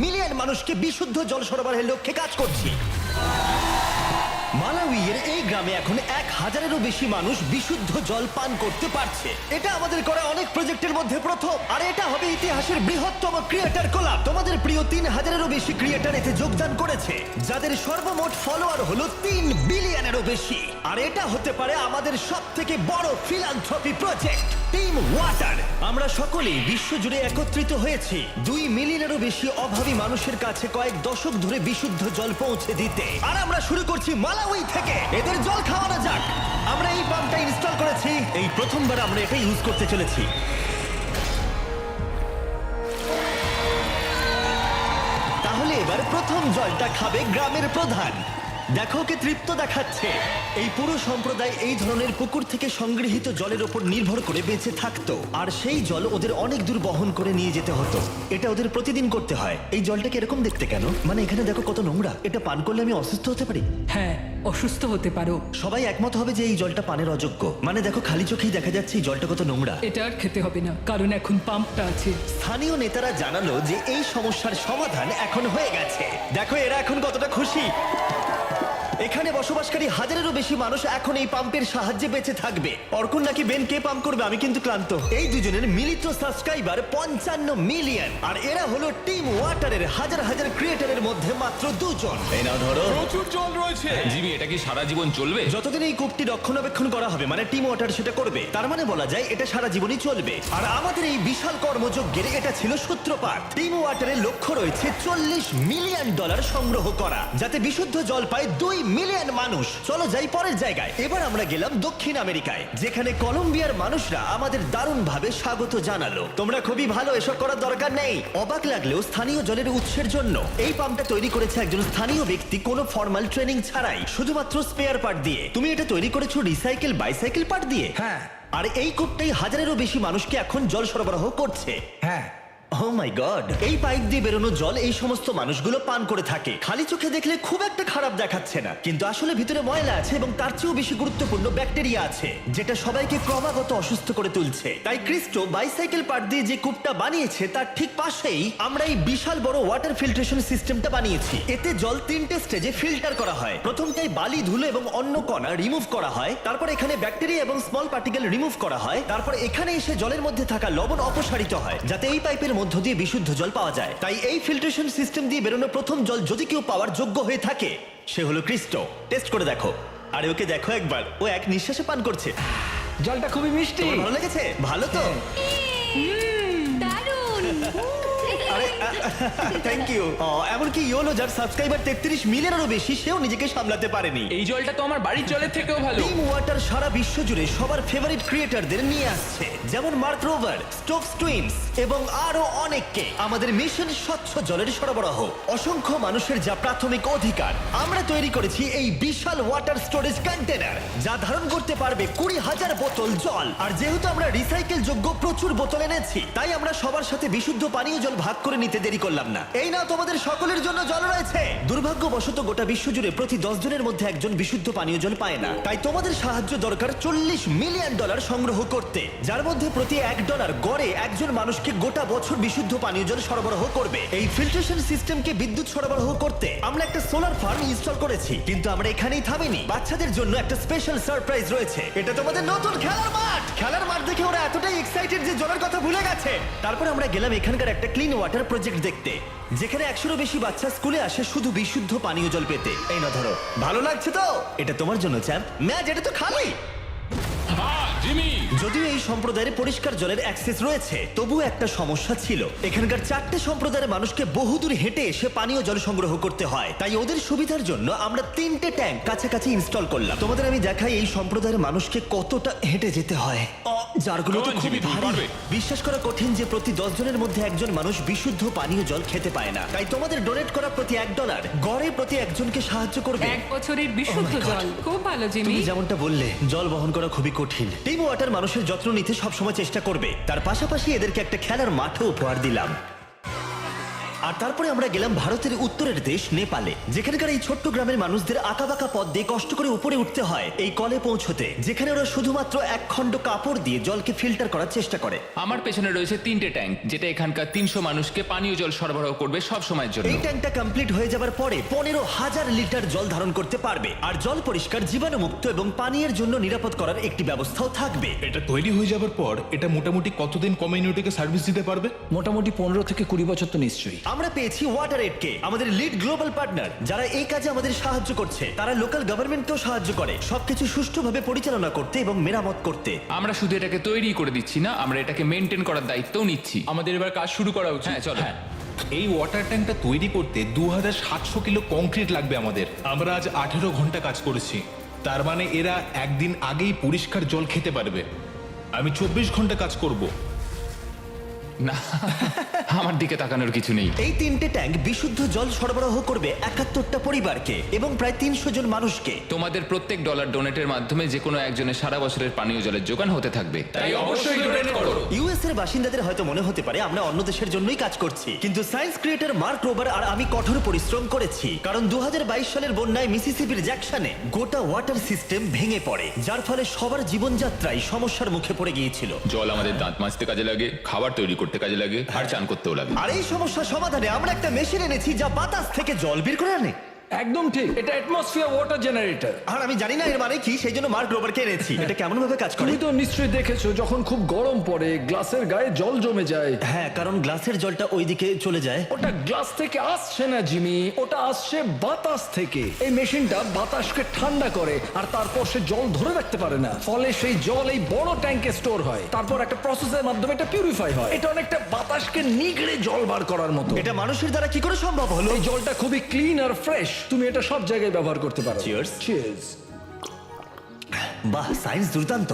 Million মানুষকে বিশুদ্ধ জল সরবরাহের লক্ষ্যে কাজ করছি। মালাউইয়ের এই গ্রামে এখন 1,000-এরও বেশি মানুষ বিশুদ্ধ জল পান করতে পারছে। এটা আমাদের করা অনেক প্রজেক্টের মধ্যে প্রথম, আর এটা হবে ইতিহাসের বৃহত্তম ক্রিয়েটর কোলাব। তোমাদের প্রিয় 3,000-এরও বেশি ক্রিয়েটর এতে যোগদান করেছে, যাদের সর্বমোট ফলোয়ার হলো 3 বিলিয়নেরও বেশি। আর এটা হতে পারে আমাদের সবথেকে বড় ফিলান্থ্রপি প্রজেক্ট, টিম ওয়াটার। আমরা সকলেই বিশ্বজুড়ে একত্রিত হয়েছি 2 মিলিয়নেরও বেশি অভাবী মানুষের কাছে কয়েক দশক ধরে বিশুদ্ধ জল পৌঁছে দিতে। আর আমরা শুরু করছি মালাউই থেকে। এদের জল খাওয়ানো যাক। আমরা এই পাম্পটা ইনস্টল করেছি, এই প্রথমবার আমরা এটা ইউজ করতে চলেছি। তাহলে এবার প্রথম জলটা খাবে গ্রামের প্রধান। দেখো ওকে তৃপ্ত দেখাচ্ছে। এই পুরো সম্প্রদায় এই ধরনের পুকুর থেকে সংগৃহীত জলের উপর নির্ভর করে বেঁচে থাকতো, আর সেই জল ওদের অনেক দূর বহন করে নিয়ে যেতে হতো। এটা ওদের প্রতিদিন করতে হয়। এই জলটাকে এরকম দেখতে কেন? মানে এখানে দেখো কত নোংরা। এটা পান করলে আমি অসুস্থ হতে পারি। হ্যাঁ, অসুস্থ হতে পারো। সবাই একমত হবে যে এই জলটা পানের অযোগ্য। মানে দেখো খালি চোখেই দেখা যাচ্ছে এই জলটা কত নোংরা। এটা আর খেতে হবে না, কারণ এখন পাম্পটা আছে। স্থানীয় নেতারা জানালো যে এই সমস্যার সমাধান এখন হয়ে গেছে। দেখো এরা এখন কতটা খুশি। এখানে বসবাসকারী 1,000-এরও বেশি মানুষ এখন এই পাম্পের সাহায্যে বেঁচে থাকবে। অর্কুন নাকি বেন কে পাম্প করবে, আমি কিন্তু ক্লান্ত। এই দুজনের মিলিত সাবস্ক্রাইবার 55 মিলিয়ন, আর এরা হলো টিম ওয়াটারের হাজার হাজার ক্রিয়েটরের মধ্যে মাত্র 2 জন। এই নাও ধরো। প্রচুর জল রয়েছে। জিমি, এটা কি সারা জীবন চলবে? যতদিন এই কূপটি রক্ষণাবেক্ষণ করা হবে, মানে টিম ওয়াটার সেটা করবে, তার মানে বলা যায় এটা সারা জীবনই চলবে। আর আমাদের এই বিশাল কর্মযজ্ঞের এটা ছিল সূত্রপাত। টিম ওয়াটারের লক্ষ্য রয়েছে $40 মিলিয়ন সংগ্রহ করা, যাতে বিশুদ্ধ জল পায় 2 মিলিয়ন মানুষ। চলো যাই পরের জায়গায়। এবার আমরা গেলাম দক্ষিণ আমেরিকায়, যেখানে কলম্বিয়ার মানুষরা আমাদের দারুণভাবে স্বাগত জানালো। তোমরা খুবই ভালো, এসব করার দরকার নেই। অবাক লাগলেও স্থানীয় জলের উৎসের জন্য এই পাম্পটা তৈরি করেছে একজন স্থানীয় ব্যক্তি, কোনো ফর্মাল ট্রেনিং ছাড়াই, শুধুমাত্র স্পেয়ার পার্ট দিয়ে। তুমি এটা তৈরি করেছো রিসাইকেল বাইসাইকেল পার্ট দিয়ে? হ্যাঁ। আর এই কূপটাই 1,000-এরও বেশি মানুষকে এখন জল সরবরাহ করছে। হ্যাঁ, ও মাই গড! এই পাইপ দিয়ে বেরোনো জল এই সমস্ত মানুষগুলো পান করে থাকে। খালি চোখে দেখলে খুব একটা খারাপ দেখাচ্ছে না, কিন্তু আসলে ভিতরে ময়লা আছে, এবং তার চেয়েও বেশি গুরুত্বপূর্ণ ব্যাকটেরিয়া আছে, যেটা সবাইকে ক্রমাগত অসুস্থ করে তুলছে। তাই ক্রিস্টো বাইসাইকেল পার্ট দিয়ে যে কূপটা বানিয়েছে তার ঠিক পাশেই আমরা এই বিশাল বড় ওয়াটার ফিল্ট্রেশন সিস্টেমটা বানিয়েছি। এতে জল 3টে স্টেজে ফিল্টার করা হয়। প্রথমটাই বালি, ধুলো এবং অন্য কণা রিমুভ করা হয়। তারপর এখানে ব্যাকটেরিয়া এবং স্মল পার্টিকেল রিমুভ করা হয়। তারপর এখানে এসে জলের মধ্যে থাকা লবণ অপসারিত হয়, যাতে এই পাইপের মধ্য দিয়ে বিশুদ্ধ জল পাওয়া যায়। তাই এই ফিল্ট্রেশন সিস্টেম দিয়ে বেরোনো প্রথম জল যদি কেউ পাওয়ার যোগ্য হয়ে থাকে, সে হলো ক্রিস্টো। টেস্ট করে দেখো। আরে ওকে দেখো একবার, ও এক নিঃশ্বাসে পান করছে। জলটা খুবই মিষ্টি। তোমার ভালো লেগেছে? ভালো তো? দারুণ। আরে থ্যাংক ইউ। এমনকি ইয়োলো, যার সাবস্ক্রাইবার 33 মিলিয়নেরও বেশি, সেও নিজেকে সামলাতে পারেনি। এই জলটা তো আমার বাড়ির জলের থেকেও ভালো। টিম ওয়াটার সারা বিশ্ব জুড়ে সবার ফেভারিট ক্রিয়েটরদের নিয়ে আসছে, যেমন মার্ক রোভার, স্টোকস টুইনস এবং আরো অনেককে। আমাদের মিশন স্বচ্ছ জলের সরবরাহ, অসংখ্য মানুষের যা প্রাথমিক অধিকার। আমরা তৈরি করেছি এই বিশাল ওয়াটার স্টোরেজ কন্টেনার, যা ধারণ করতে পারবে 20,000 বোতল জল। আর যেহেতু আমরা রিসাইকেল যোগ্য প্রচুর বোতল এনেছি, তাই আমরা সবার সাথে বিশুদ্ধ পানীয় জল ভাগ করে নিতে দেরি করলাম না। এই নাও, তোমাদের সকলের জন্য জল রয়েছে। দুর্ভাগ্যবশত গোটা বিশ্ব জুড়ে প্রতি 10 জনের মধ্যে একজন বিশুদ্ধ পানীয় জল পায় না। তাই তোমাদের সাহায্য দরকার $40 মিলিয়ন সংগ্রহ করতে, যার মধ্যে প্রতি $1 গড়ে একজন মানুষকে গোটা বছর বিশুদ্ধ পানীয় জল সরবরাহ করবে। এই ফিল্ট্রেশন সিস্টেমকে বিদ্যুৎ সরবরাহ করতে আমরা একটা সোলার ফার্ম ইনস্টল করেছি। কিন্তু আমরা এখানেই থামিনি। বাচ্চাদের জন্য একটা স্পেশাল সারপ্রাইজ রয়েছে। এটা তোমাদের নতুন খেলার মাঠ। খেলার মাঠ দেখে ওরা এতটাই এক্সাইটেড যে জলের কথা ভুলে গেছে। তারপর আমরা গেলাম এখানকার একটা ক্লিন ওয়াটার প্রজেক্ট দেখতে, যেখানে 100-এরও বেশি বাচ্চা স্কুলে আসে শুধু বিশুদ্ধ পানীয় জল পেতে। এই না ধরো, ভালো লাগছে তো? এটা তোমার জন্য চ্যাম্প। ম্যাচ, এটা তো খালি। জিমি, যদিও এই সম্প্রদায়ের পরিষ্কার জলের অ্যাক্সেস রয়েছে, তবু একটা সমস্যা ছিল। এখানকার 4টে সম্প্রদায়ের মানুষকে বহুদূর হেঁটে এসে পানীয় জল সংগ্রহ করতে হয়। তাই ওদের সুবিধার জন্য আমরা 3টে ট্যাঙ্ক কাছাকাছি ইনস্টল করলাম। তোমাদের আমি দেখাই এই সম্প্রদায়ের মানুষকে কতটা হেঁটে যেতে হয়। জারগুলো তো Come on, খুবই জিমি, তুমি ভারী। পারবে। বিশ্বাস করা কঠিন যে প্রতি 10 জনের মধ্যে একজন মানুষ বিশুদ্ধ পানীয় জল খেতে পায় না। তাই তোমাদের ডোনেট করা প্রতি $1 গড়ে প্রতি একজনকে সাহায্য করবে। 1 বছরের বিশুদ্ধ Oh my God. জল। খুব ভালো জিমি। তুমি যেমনটা বললে, জল বহন করা খুবই কঠিন। টিম ওয়াটার মানুষের যত্ন নিতে সবসময় চেষ্টা করবে। তার পাশাপাশি এদেরকে একটা খেলার মাঠও উপহার দিলাম। আর তারপরে আমরা গেলাম ভারতের উত্তরের দেশ নেপালে, যেখানকার এই ছোট্ট গ্রামের মানুষদের আঁকাবাঁকা পথ দিয়ে কষ্ট করে উপরে উঠতে হয় এই কলে পৌঁছতে, যেখানে ওরা শুধুমাত্র এক খণ্ড কাপড় দিয়ে জলকে ফিল্টার করার চেষ্টা করে। আমার পেছনে রয়েছে 3টে ট্যাঙ্ক, যেটা এখানকার 300 মানুষকে পানীয় জল সরবরাহ করবে সব সময়ের জন্য। এই ট্যাঙ্কটা কমপ্লিট হয়ে যাবার পরে 15,000 লিটার জল ধারণ করতে পারবে, আর জল পরিষ্কার, জীবাণুমুক্ত এবং পানীয়ের জন্য নিরাপদ করার একটি ব্যবস্থাও থাকবে। এটা তৈরি হয়ে যাবার পর এটা মোটামুটি কতদিন কমিউনিটিকে সার্ভিস দিতে পারবে? মোটামুটি 15 থেকে 20 বছর তো নিশ্চয়ই। আমরা পেয়েছি ওয়াটারএডকে, আমাদের লিড গ্লোবাল পার্টনার, যারা এই কাজে আমাদের সাহায্য করছে। তারা লোকাল গভর্নমেন্টকেও সাহায্য করে সবকিছু সুষ্ঠুভাবে পরিচালনা করতে এবং মেরামত করতে। আমরা শুধু এটাকে তৈরি করে দিচ্ছি না, আমরা এটাকে মেনটেন করার দায়িত্বও নিচ্ছি। আমাদের এবার কাজ শুরু করা উচিত। হ্যাঁ, চলো। এই ওয়াটার ট্যাঙ্কটা তৈরি করতে 2700 কিলো কংক্রিট লাগবে আমাদের। আমরা আজ 18 ঘন্টা কাজ করেছি, তার মানে এরা একদিন আগেই পরিষ্কার জল খেতে পারবে। আমি 24 ঘন্টা কাজ করব। না, আমার দিকে তাকানোর কিছু নেই। এই 3টে ট্যাঙ্ক বিশুদ্ধ জল সরবরাহ করবে 71টা পরিবারকে এবং প্রায় 300 জন মানুষকে। তোমাদের প্রত্যেক ডলার ডোনেটের মাধ্যমে যে কোনো একজনের সারা বছরের পানীয় জলের যোগান হতে থাকবে। তাই অবশ্যই ডোনেট করো। ইউএস এর বাসিন্দাদের হয়তো মনে হতে পারে আমরা অন্য দেশের জন্যই কাজ করছি, কিন্তু সায়েন্স ক্রিয়েটর মার্ক রোবার আর আমি কঠোর পরিশ্রম করেছি, কারণ 2022 সালের বন্যায় মিসিসিপির জ্যাকসনে গোটা ওয়াটার সিস্টেম ভেঙে পড়ে, যার ফলে সবার জীবনযাত্রায় সমস্যার মুখে পড়ে গিয়েছিল। জল আমাদের দাঁত মাজতে কাজে লাগে, খাবার তৈরি করতে কাজে লাগে, আর চান করতেও লাগে। আর এই সমস্যা সমাধানে আমরা একটা মেশিন এনেছি যা বাতাস থেকে জল বের করে আনে। একদম ঠিক, এটা অ্যাটমসফিয়ার ওয়াটার জেনারেটর। আর আমি জানি না এর মানে কি, সেই জন্য মার্ক রোবারকে এনেছি। এটা কেমন ভাবে কাজ করে? তুমি তো নিশ্চয়ই দেখেছো যখন খুব গরম পড়ে গ্লাসের গায়ে জল জমে যায়। হ্যাঁ, কারণ গ্লাসের জলটা ওইদিকে চলে যায়। ওটা গ্লাস থেকে আসছে না জিমি, ওটা আসছে বাতাস থেকে। এই মেশিনটা বাতাসকে ঠান্ডা করে আর তারপর সে জল ধরে রাখতে পারে না, ফলে সেই জল এই বড় ট্যাঙ্কে স্টোর হয়, তারপর একটা প্রসেসের মাধ্যমে এটা পিউরিফাই হয়। এটা অনেকটা বাতাসকে নিগড়ে জল বার করার মতো। এটা মানুষের দ্বারা কি করে সম্ভব হলো? এই জলটা খুবই ক্লিন আর ফ্রেশ, তুমি এটা সব জায়গায় ব্যবহার করতে পারো। Cheers. চিয়ার্স। বাহ, সায়েন্স দুর্দান্ত।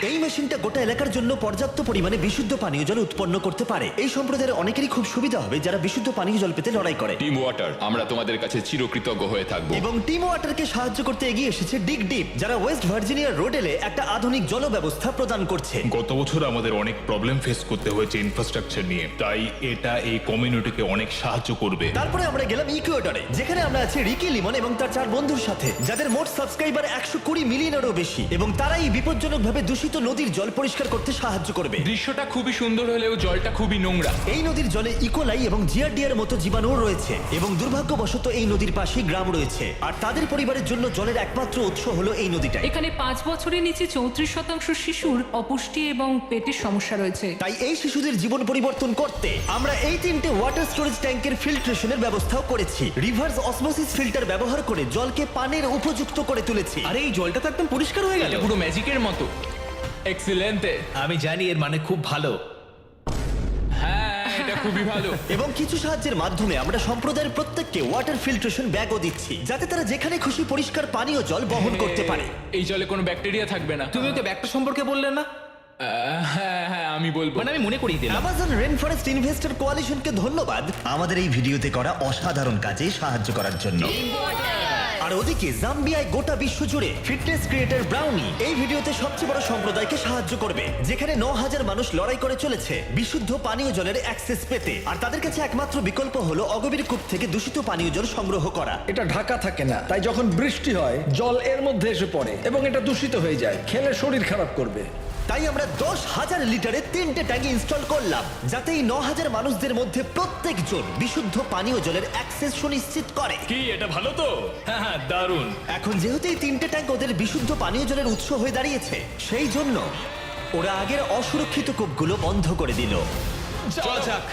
এই মেশিনটা গোটা এলাকার জন্য পর্যাপ্ত পরিমাণে বিশুদ্ধ পানীয় জল উৎপন্ন করতে পারে। এই সম্প্রদায়ের অনেকেরই খুব সুবিধা হবে যারা বিশুদ্ধ পানীয় জল পেতে লড়াই করে। টিম ওয়াটার, আমরা তোমাদের কাছে চিরকৃতজ্ঞ হয়ে থাকবো। এবং টিম ওয়াটারকে সাহায্য করতে এগিয়ে এসেছে ডিগ ডিপ, যারা ওয়েস্ট ভার্জিনিয়ার রোডেলে একটা আধুনিক জল ব্যবস্থা প্রদান করছে। গত বছর আমাদের অনেক প্রবলেম ফেস করতে হয়েছে ইনফ্রাস্ট্রাকচার নিয়ে, তাই এটা এই কমিউনিটিকে অনেক সাহায্য করবে। তারপরে আমরা গেলাম ইকুয়েডরে, যেখানে আমরা আছি রিকি লিমন এবং তার 4 বন্ধুর সাথে, যাদের মোট সাবস্ক্রাইবার 120 মিলিয়নেরও বেশি, এবং তারা এই বিপজ্জনকভাবে দূষিত নদীর জল পরিষ্কার করতে সাহায্য করবে। দৃশ্যটা খুবই সুন্দর হলেও জলটা খুবই নোংরা। এই নদীর জলে ইকোলাই এবং জিয়ারডিয়ার মতো জীবাণুও রয়েছে, এবং দুর্ভাগ্যবশত এই নদীর পাশেই গ্রাম রয়েছে, আর তাদের পরিবারের জন্য জলের একমাত্র উৎস হলো এই নদীটাই। এখানে 5 বছরের নিচে 34% শিশুর অপুষ্টি এবং পেটের সমস্যা রয়েছে। তাই এই শিশুদের জীবন পরিবর্তন করতে আমরা এই 3টে ওয়াটার স্টোরেজ ট্যাঙ্কের ফিল্ট্রেশনের ব্যবস্থাও করেছি। রিভার্স অসমোসিস ফিল্টার ব্যবহার করে জলকে পানের উপযুক্ত করে তুলেছি। আরে এই জলটা তো একদম পরিষ্কার হয়ে গেল, পুরো ম্যাজিকের মতো। এক্সিলেন্টে। আমি জানি এর মানে খুব ভালো। হ্যাঁ, এটা খুবই ভালো। এবং কিছু সাহায্যের মাধ্যমে আমরা সম্প্রদায়ের প্রত্যেককে ওয়াটার ফিল্ট্রেশন ব্যাগও দিচ্ছি, যাতে তারা যেখানে খুশি পরিষ্কার পানীয় জল বহন করতে পারে। এই জলে কোনো ব্যাকটেরিয়া থাকবে না। তুমি ওকে ব্যাগটা সম্পর্কে বললে না? হ্যাঁ হ্যাঁ, আমি বলবো। মানে আমি মনে করিয়ে দিলাম। অ্যামাজন রেন ফরেস্ট ইনভেস্টর কোয়ালিশনকে ধন্যবাদ আমাদের এই ভিডিওতে করা অসাধারণ কাজে সাহায্য করার জন্য। আর ওদিকে জাম্বিয়ায় গোটা বিশ্ব জুড়ে ফিটনেস ক্রিয়েটর ব্রাউনি এই ভিডিওতে সবচেয়ে বড় সম্প্রদায়কে সাহায্য করবে, যেখানে 9000 মানুষ লড়াই করে চলেছে বিশুদ্ধ পানীয় জলের অ্যাক্সেস পেতে, আর তাদের কাছে একমাত্র বিকল্প হলো অগভীর কূপ থেকে দূষিত পানীয় জল সংগ্রহ করা। এটা ঢাকা থাকে না, তাই যখন বৃষ্টি হয় জল এর মধ্যে এসে পড়ে এবং এটা দূষিত হয়ে যায়, খেলে শরীর খারাপ করবে। তাই আমরা 10,000 লিটারের 3টে ট্যাঙ্ক ইনস্টল করলাম, যাতে এই 9000 মানুষদের মধ্যে প্রত্যেকজন বিশুদ্ধ পানীয় জলের অ্যাক্সেস সুনিশ্চিত করে। কি এটা ভালো তো? হ্যাঁ হ্যাঁ, দারুণ। এখন যেহেতু এই 3টে ট্যাঙ্ক ওদের বিশুদ্ধ পানীয় জলের উৎস হয়ে দাঁড়িয়েছে, সেই জন্য ওরা আগের অসুরক্ষিত কূপগুলো বন্ধ করে দিল। চল যাক।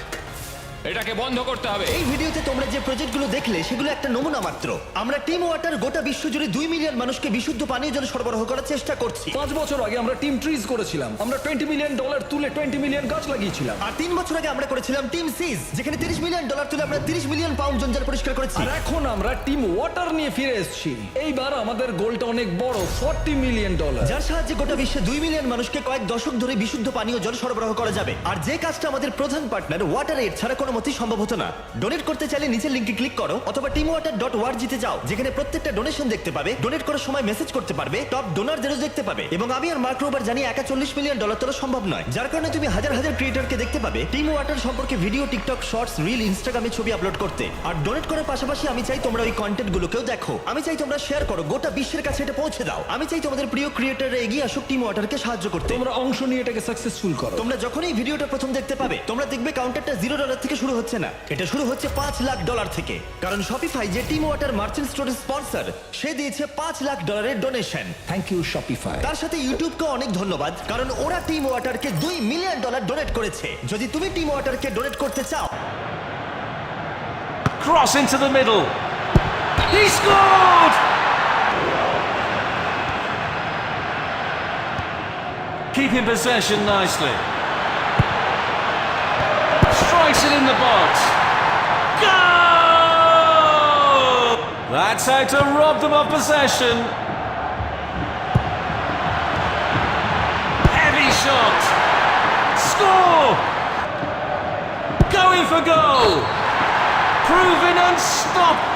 এটাকে বন্ধ করতে হবে। এই ভিডিওতে তোমরা যে প্রজেক্টগুলো দেখলে সেগুলো একটা নমুনা মাত্র। আমরা টিম ওয়াটার গোটা বিশ্বজুড়ে 2 মিলিয়ন মানুষকে বিশুদ্ধ পানীয় জল সরবরাহ করার চেষ্টা করছি। 5 বছর আগে আমরা টিম ট্রিজ করেছিলাম, আমরা $20 মিলিয়ন তুলে 20 মিলিয়ন গাছ লাগিয়েছিলাম। আর 3 বছর আগে আমরা করেছিলাম টিম সিজ, যেখানে $30 মিলিয়ন তুলে আমরা 30 মিলিয়ন পাউন্ড জঞ্জাল পরিষ্কার করেছি। আর এখন আমরা টিম ওয়াটার নিয়ে ফিরে এসেছি। এইবার আমাদের গোলটা অনেক বড়, $40 মিলিয়ন। যার সাহায্যে গোটা বিশ্বে 2 মিলিয়ন মানুষকে কয়েক দশক ধরে বিশুদ্ধ পানীয় জল সরবরাহ করা যাবে। আর যে কাজটা আমাদের প্রধান পার্টনার ওয়াটার এড ছাড়া কোনো কোনো মতেই সম্ভব হতো না। ডোনেট করতে চাইলে নিচের লিংকে ক্লিক করো অথবা teamwater.org তে যাও, যেখানে প্রত্যেকটা ডোনেশন দেখতে পাবে, ডোনেট করার সময় মেসেজ করতে পারবে, টপ ডোনারদেরও দেখতে পাবে। এবং আমি আর মার্ক রোবার জানি একা $40 মিলিয়ন তোলা সম্ভব নয়, যার কারণে তুমি হাজার হাজার ক্রিয়েটরকে দেখতে পাবে টিম ওয়াটার সম্পর্কে ভিডিও, টিকটক শর্টস, রিল, ইনস্টাগ্রামে ছবি আপলোড করতে। আর ডোনেট করার পাশাপাশি আমি চাই তোমরা ওই কন্টেন্ট গুলোকেও দেখো। আমি চাই তোমরা শেয়ার করো, গোটা বিশ্বের কাছে এটা পৌঁছে দাও। আমি চাই তোমাদের প্রিয় ক্রিয়েটররা এগিয়ে আসুক টিম ওয়াটারকে সাহায্য করতে। তোমরা অংশ নিয়ে এটাকে সাকসেসফুল করো। তোমরা যখন এই ভিডিওটা প্রথম দেখতে পাবে, তোমরা দেখবে কাউন্টারটা $0 থেকে শুরু হচ্ছে না, এটা শুরু হচ্ছে $5 লাখ থেকে। কারণ শপিফাই, যে টিম ওয়াটার মার্চেন্ট স্টোরের স্পন্সর, সে দিয়েছে $5 lakh donation. Thank you Shopify. তার সাথে ইউটিউবকে অনেক ধন্যবাদ, কারণ ওরা টিম ওয়াটারকে $2 মিলিয়ন ডোনেট করেছে। যদি তুমি টিম ওয়াটারকে ডোনেট করতে চাও, Cross into the middle. He scored! Keeping possession nicely. Strikes it in the box. Goal! That's how to rob them of possession. Heavy shot. Score! Going for goal. Proving unstoppable.